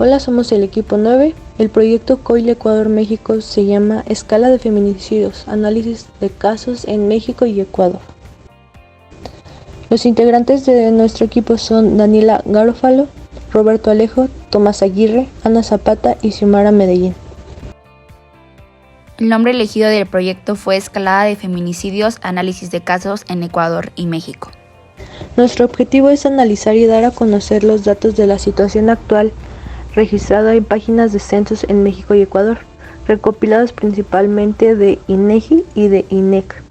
Hola, somos el equipo 9. El proyecto COIL Ecuador-México se llama Escala de Feminicidios, análisis de casos en México y Ecuador. Los integrantes de nuestro equipo son Daniela Garofalo, Roberto Alejo, Tomás Aguirre, Ana Zapata y Xiomara Medellín. El nombre elegido del proyecto fue Escalada de Feminicidios, análisis de casos en Ecuador y México. Nuestro objetivo es analizar y dar a conocer los datos de la situación actual registrada en páginas de censos en México y Ecuador, recopilados principalmente de INEGI y de INEC,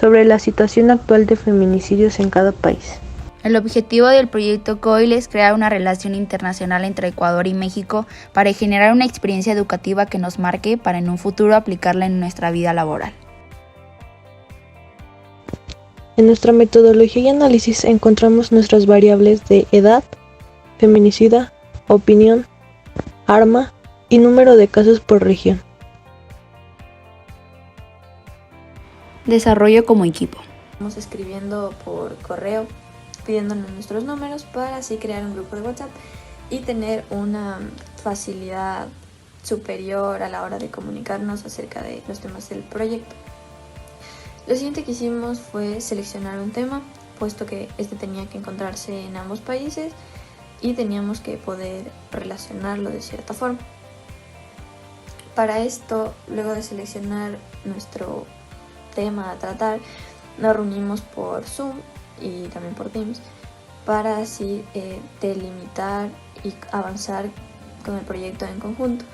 sobre la situación actual de feminicidios en cada país. El objetivo del proyecto COIL es crear una relación internacional entre Ecuador y México para generar una experiencia educativa que nos marque para en un futuro aplicarla en nuestra vida laboral. En nuestra metodología y análisis encontramos nuestras variables de edad, feminicida, opinión, arma y número de casos por región. Desarrollo como equipo. Estamos escribiendo por correo pidiéndonos nuestros números para así crear un grupo de WhatsApp y tener una facilidad superior a la hora de comunicarnos acerca de los temas del proyecto. Lo siguiente que hicimos fue seleccionar un tema, puesto que este tenía que encontrarse en ambos países y teníamos que poder relacionarlo de cierta forma. Para esto, luego de seleccionar nuestro tema a tratar, nos reunimos por Zoom y también por Teams para así delimitar y avanzar con el proyecto en conjunto.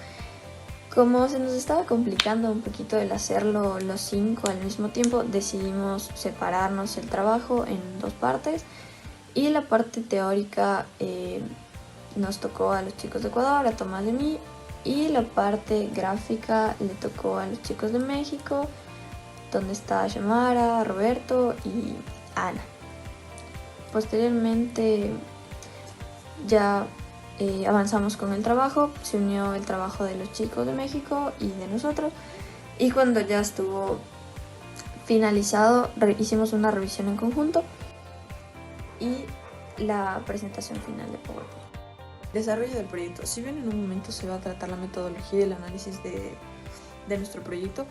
Como se nos estaba complicando un poquito el hacerlo los 5 al mismo tiempo, decidimos separarnos el trabajo en 2 partes y la parte teórica nos tocó a los chicos de Ecuador, a Tomás de mí, y la parte gráfica le tocó a los chicos de México, donde está Xiomara, Roberto y Ana. Posteriormente ya avanzamos con el trabajo, se unió el trabajo de los chicos de México y de nosotros, y cuando ya estuvo finalizado hicimos una revisión en conjunto y la presentación final de PowerPoint. Desarrollo del proyecto. Si bien en un momento se va a tratar la metodología y el análisis de nuestro proyecto,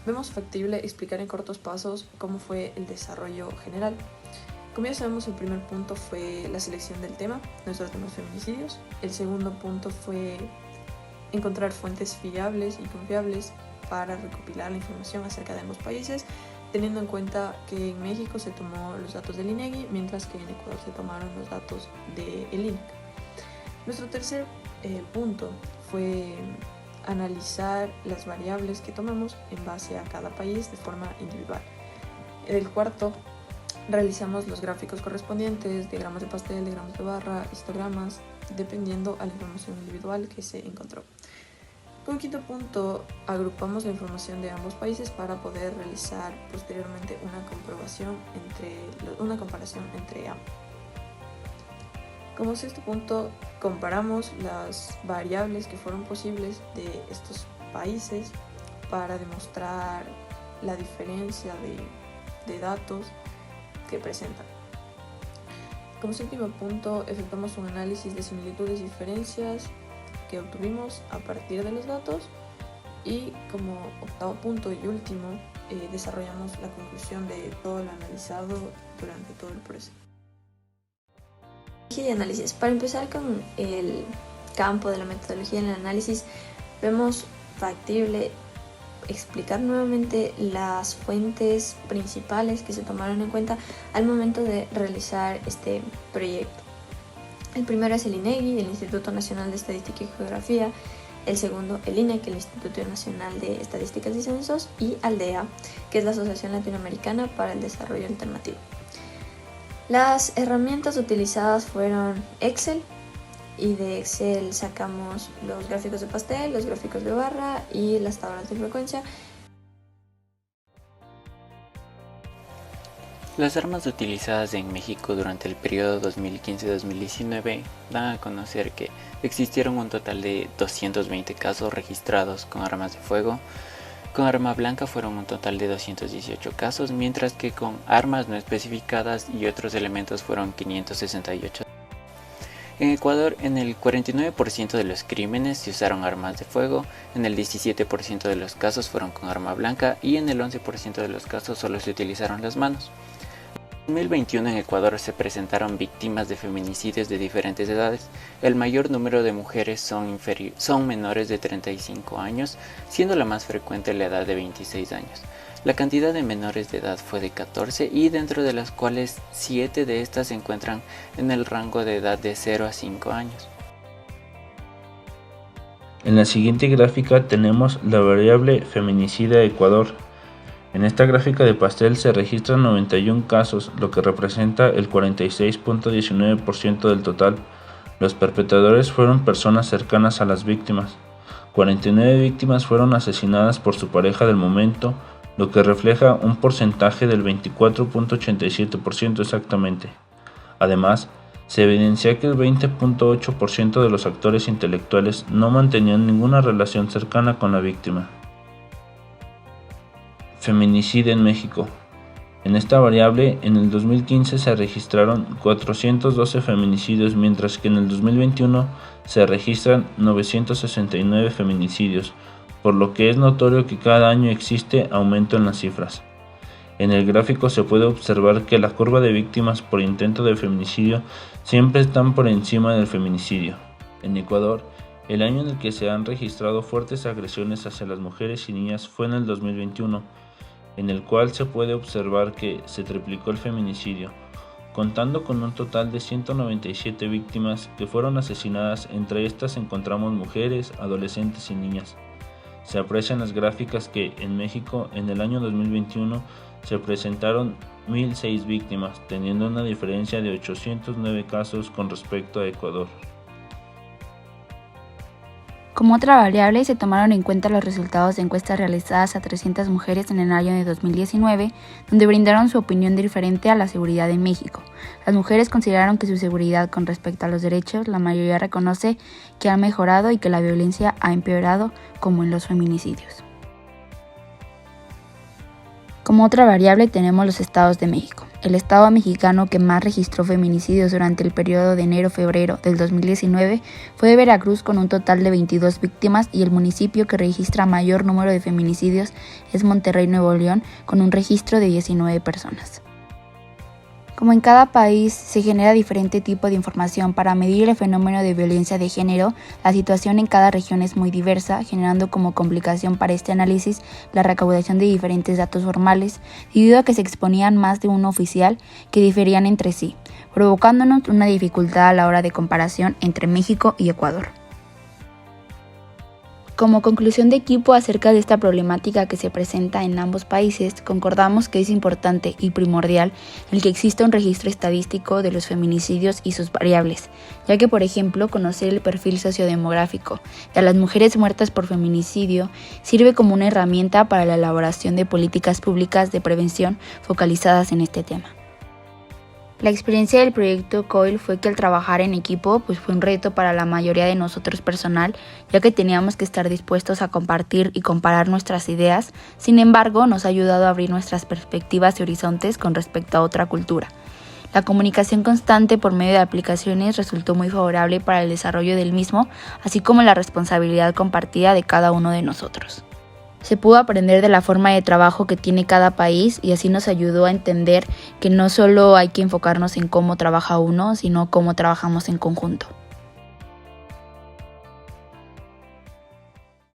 vemos factible explicar en cortos pasos cómo fue el desarrollo general. Como ya sabemos, el primer punto fue la selección del tema, nuestros temas feminicidios. El segundo punto fue encontrar fuentes fiables y confiables para recopilar la información acerca de ambos países, teniendo en cuenta que en México se tomó los datos del INEGI, mientras que en Ecuador se tomaron los datos del INEC. Nuestro tercer punto fue analizar las variables que tomamos en base a cada país de forma individual. En el cuarto, realizamos los gráficos correspondientes, diagramas de pastel, diagramas de barra, histogramas, dependiendo a la información individual que se encontró. Como quinto punto, agrupamos la información de ambos países para poder realizar posteriormente una comparación entre ambos. Como sexto punto, comparamos las variables que fueron posibles de estos países para demostrar la diferencia de datos que presentan. Como séptimo punto, efectuamos un análisis de similitudes y diferencias que obtuvimos a partir de los datos, y como octavo punto y último, desarrollamos la conclusión de todo lo analizado durante todo el proceso. Y análisis. Para empezar con el campo de la metodología en el análisis, vemos factible explicar nuevamente las fuentes principales que se tomaron en cuenta al momento de realizar este proyecto. El primero es el INEGI, el Instituto Nacional de Estadística y Geografía; el segundo, el INEC, el Instituto Nacional de Estadísticas y Censos; y ALDEA, que es la Asociación Latinoamericana para el Desarrollo Alternativo. Las herramientas utilizadas fueron Excel, y de Excel sacamos los gráficos de pastel, los gráficos de barra y las tablas de frecuencia. Las armas utilizadas en México durante el periodo 2015-2019 dan a conocer que existieron un total de 220 casos registrados con armas de fuego. Con arma blanca fueron un total de 218 casos, mientras que con armas no especificadas y otros elementos fueron 568. En Ecuador, en el 49% de los crímenes se usaron armas de fuego, en el 17% de los casos fueron con arma blanca y en el 11% de los casos solo se utilizaron las manos. En 2021 en Ecuador se presentaron víctimas de feminicidios de diferentes edades. El mayor número de mujeres son menores de 35 años, siendo la más frecuente la edad de 26 años. La cantidad de menores de edad fue de 14 y dentro de las cuales 7 de estas se encuentran en el rango de edad de 0 a 5 años. En la siguiente gráfica tenemos la variable feminicida Ecuador. En esta gráfica de pastel se registran 91 casos, lo que representa el 46.19% del total. Los perpetradores fueron personas cercanas a las víctimas. 49 víctimas fueron asesinadas por su pareja del momento, lo que refleja un porcentaje del 24.87% exactamente. Además, se evidencia que el 20.8% de los actores intelectuales no mantenían ninguna relación cercana con la víctima. Feminicidio en México. En esta variable, en el 2015 se registraron 412 feminicidios, mientras que en el 2021 se registran 969 feminicidios, por lo que es notorio que cada año existe aumento en las cifras. En el gráfico se puede observar que la curva de víctimas por intento de feminicidio siempre están por encima del feminicidio. En Ecuador, el año en el que se han registrado fuertes agresiones hacia las mujeres y niñas fue en el 2021, en el cual se puede observar que se triplicó el feminicidio, contando con un total de 197 víctimas que fueron asesinadas. Entre estas encontramos mujeres, adolescentes y niñas. Se aprecian las gráficas que en México en el año 2021 se presentaron 1.006 víctimas, teniendo una diferencia de 809 casos con respecto a Ecuador. Como otra variable, se tomaron en cuenta los resultados de encuestas realizadas a 300 mujeres en el año de 2019, donde brindaron su opinión diferente a la seguridad en México. Las mujeres consideraron que su seguridad con respecto a los derechos, la mayoría reconoce que ha mejorado y que la violencia ha empeorado, como en los feminicidios. Como otra variable tenemos los estados de México. El estado mexicano que más registró feminicidios durante el periodo de enero-febrero del 2019 fue Veracruz, con un total de 22 víctimas, y el municipio que registra mayor número de feminicidios es Monterrey, Nuevo León, con un registro de 19 personas. Como en cada país se genera diferente tipo de información para medir el fenómeno de violencia de género, la situación en cada región es muy diversa, generando como complicación para este análisis la recaudación de diferentes datos formales, debido a que se exponían más de uno oficial que diferían entre sí, provocándonos una dificultad a la hora de comparación entre México y Ecuador. Como conclusión de equipo acerca de esta problemática que se presenta en ambos países, concordamos que es importante y primordial el que exista un registro estadístico de los feminicidios y sus variables, ya que, por ejemplo, conocer el perfil sociodemográfico de las mujeres muertas por feminicidio sirve como una herramienta para la elaboración de políticas públicas de prevención focalizadas en este tema. La experiencia del proyecto COIL fue que al trabajar en equipo fue un reto para la mayoría de nosotros personal, ya que teníamos que estar dispuestos a compartir y comparar nuestras ideas. Sin embargo, nos ha ayudado a abrir nuestras perspectivas y horizontes con respecto a otra cultura. La comunicación constante por medio de aplicaciones resultó muy favorable para el desarrollo del mismo, así como la responsabilidad compartida de cada uno de nosotros. Se pudo aprender de la forma de trabajo que tiene cada país y así nos ayudó a entender que no solo hay que enfocarnos en cómo trabaja uno, sino cómo trabajamos en conjunto.